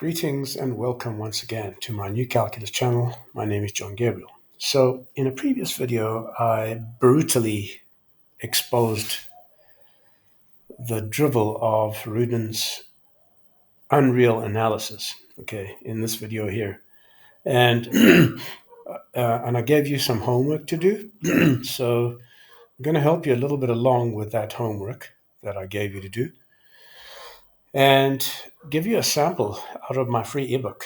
Greetings and welcome once again to my new calculus channel. My name is John Gabriel. So in a previous video, I brutally exposed the drivel of Rudin's unreal analysis, in this video here. And, and I gave you some homework to do. So I'm going to help you a little bit along with that homework that I gave you to do and give you a sample out of my free ebook.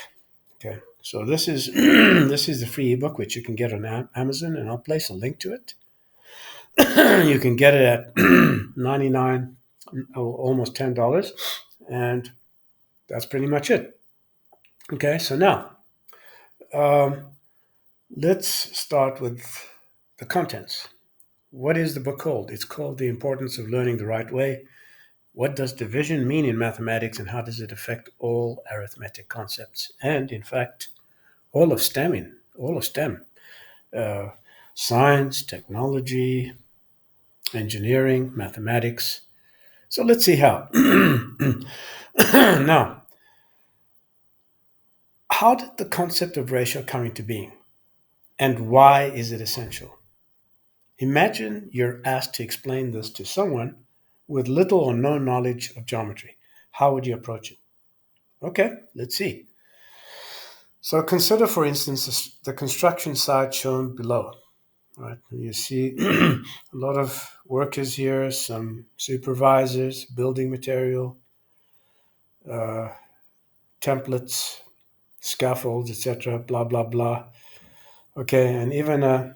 Okay, so this is this is the free ebook which you can get on Amazon, and I'll place a link to it. You can get it at $99, almost $10, and that's pretty much it. Okay, so now let's start with the contents. What is the book called? It's called The Importance of Learning the Right Way. What does division mean in mathematics, and how does it affect all arithmetic concepts? And in fact, all of STEM. Science, technology, engineering, mathematics. So let's see how. Now, how did the concept of ratio come into being? And why is it essential? Imagine you're asked to explain this to someone with little or no knowledge of geometry. How would you approach it? Okay, let's see. So consider, for instance, the construction site shown below. Right, you see a lot of workers here, some supervisors, building material, templates, scaffolds, etc., blah, blah, blah. Okay, and even,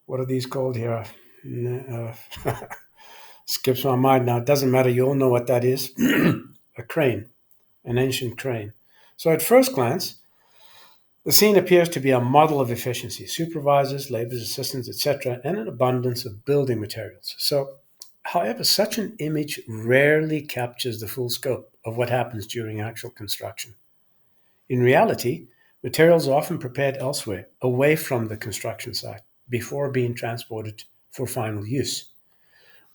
what are these called here? Skips my mind now. It doesn't matter. You all know what that is. A crane, an ancient crane. So at first glance, the scene appears to be a model of efficiency: supervisors, laborers, assistants, etc., and an abundance of building materials. So, however, such an image rarely captures the full scope of what happens during actual construction. In reality, materials are often prepared elsewhere, away from the construction site, before being transported for final use.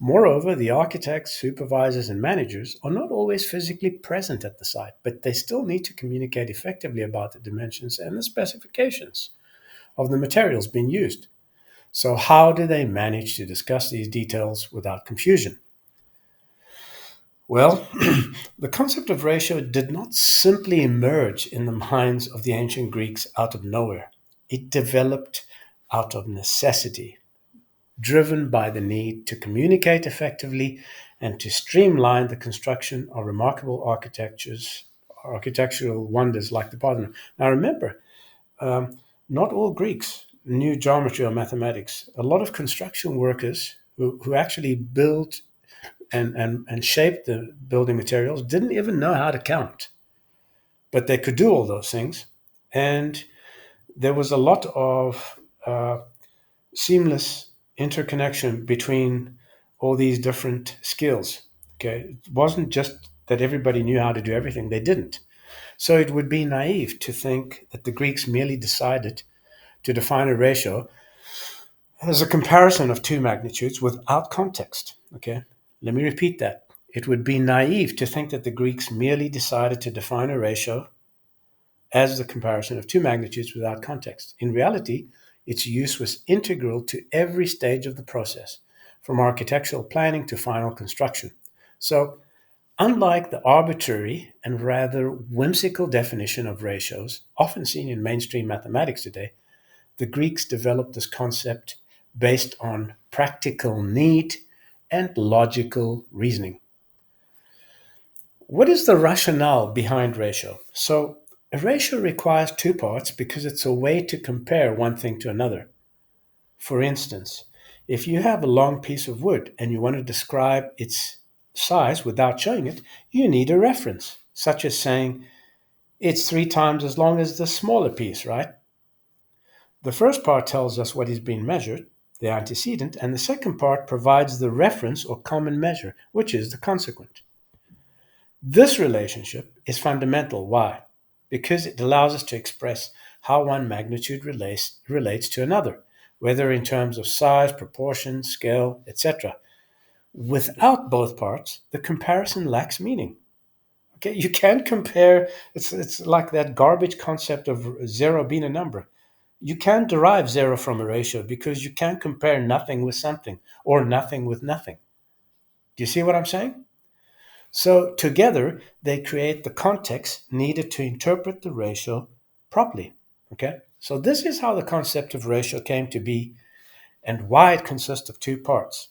Moreover, the architects, supervisors, and managers are not always physically present at the site, but they still need to communicate effectively about the dimensions and the specifications of the materials being used. So, how do they manage to discuss these details without confusion? Well, the concept of ratio did not simply emerge in the minds of the ancient Greeks out of nowhere. It developed out of necessity, driven by the need to communicate effectively and to streamline the construction of remarkable architectural wonders like the Parthenon. Now remember, not all Greeks knew geometry or mathematics. A lot of construction workers who actually built and shaped the building materials didn't even know how to count, but they could do all those things. And there was a lot of seamless interconnection between all these different skills. Okay, it wasn't just that everybody knew how to do everything; they didn't. So it would be naive to think that the Greeks merely decided to define a ratio as a comparison of two magnitudes without context. Okay, let me repeat that. It would be naive to think that the Greeks merely decided to define a ratio as the comparison of two magnitudes without context. In reality, its use was integral to every stage of the process, from architectural planning to final construction. So, unlike the arbitrary and rather whimsical definition of ratios often seen in mainstream mathematics today, the Greeks developed this concept based on practical need and logical reasoning. What is the rationale behind ratio? So, a ratio requires two parts because it's a way to compare one thing to another. For instance, if you have a long piece of wood and you want to describe its size without showing it, you need a reference, such as saying it's 3 times as long as the smaller piece, right? The first part tells us what is being measured, the antecedent, and the second part provides the reference or common measure, which is the consequent. This relationship is fundamental. Why? Because it allows us to express how one magnitude relates to another, whether in terms of size, proportion, scale, etc. Without both parts, the comparison lacks meaning. Okay, you can't compare. It's like that garbage concept of zero being a number. You can't derive zero from a ratio because you can't compare nothing with something or nothing with nothing. Do you see what I'm saying? So together they create the context needed to interpret the ratio properly. Okay, so this is how the concept of ratio came to be and why it consists of two parts.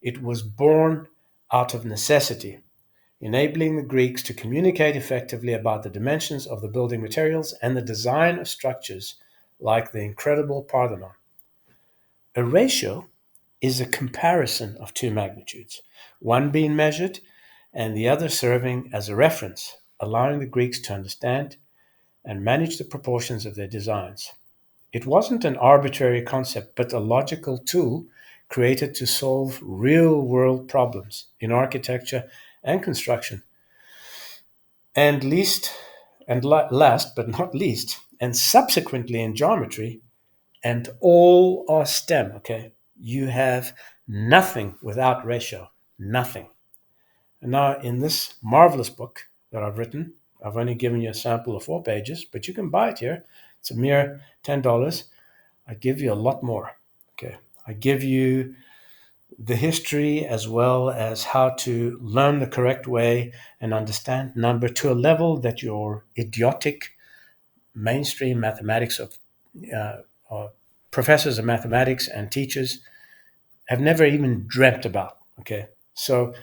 It was born out of necessity, enabling the Greeks to communicate effectively about the dimensions of the building materials and the design of structures like the incredible Parthenon. A ratio is a comparison of two magnitudes, one being measured and the other serving as a reference, allowing the Greeks to understand and manage the proportions of their designs. It wasn't an arbitrary concept, but a logical tool created to solve real world problems in architecture and construction. And last but not least, and subsequently in geometry, and all are STEM, okay? You have nothing without ratio, nothing. And now, in this marvelous book that I've written, I've only given you a sample of 4 pages, but you can buy it here. It's a mere $10. I give you a lot more. Okay. I give you the history as well as how to learn the correct way and understand number to a level that your idiotic mainstream mathematics of professors of mathematics and teachers have never even dreamt about. Okay. So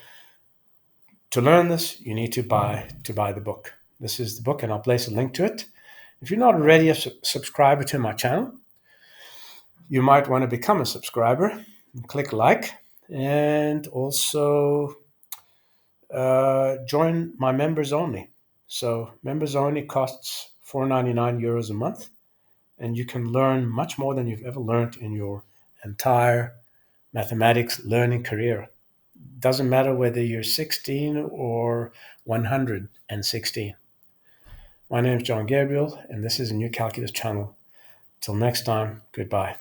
to learn this, you need to buy the book. This is the book, and I'll place a link to it. If you're not already a subscriber to my channel, you might want to become a subscriber and click like, and also join my members only. So members only costs €4.99 a month, and you can learn much more than you've ever learned in your entire mathematics learning career. Doesn't matter whether you're 16 or 116. My name is John Gabriel, and this is a New Calculus channel. Till next time, goodbye.